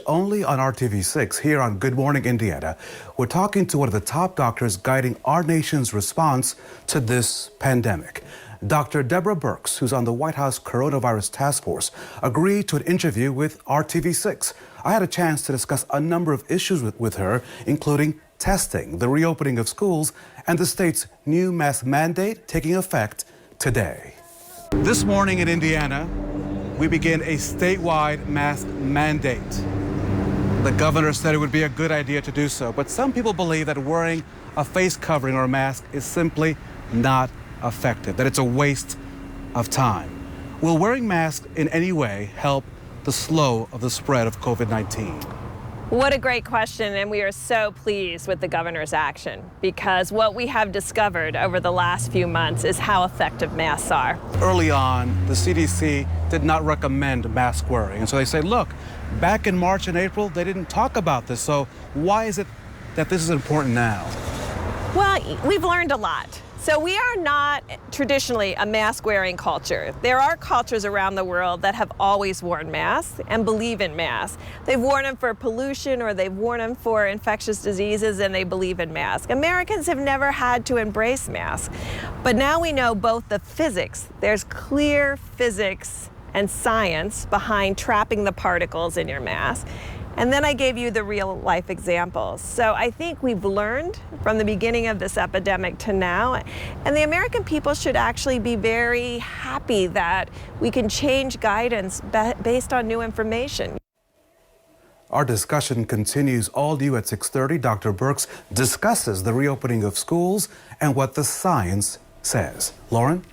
Only on RTV6 here on Good Morning Indiana, we're talking to one of the top doctors guiding our nation's response to this pandemic. Dr. Deborah Birx, who's on the White House Coronavirus Task Force, agreed to an interview with RTV6. I had a chance to discuss a number of issues with her, including testing, the reopening of schools, and the state's new mask mandate taking effect today. This morning in Indiana, we begin a statewide mask mandate. The governor said it would be a good idea to do so, but some people believe that wearing a face covering or a mask is simply not effective, that it's a waste of time. Will wearing masks in any way help the slow of the spread of COVID-19? What a great question, and we are so pleased with the governor's action because what we have discovered over the last few months is how effective masks are. Early on, the CDC did not recommend mask wearing, and so they say, look, back in March and April, they didn't talk about this, so why is it that this is important now? Well, we've learned a lot. So we are not traditionally a mask-wearing culture. There are cultures around the world that have always worn masks and believe in masks. They've worn them for pollution or they've worn them for infectious diseases and they believe in masks. Americans have never had to embrace masks. But now we know both the physics, there's clear physics and science behind trapping the particles in your mask. And then I gave you the real life examples. So I think we've learned from the beginning of this epidemic to now, and the American people should actually be very happy that we can change guidance based on new information. Our discussion continues all due at 6:30. Dr. Birx discusses the reopening of schools and what the science says. Lauren?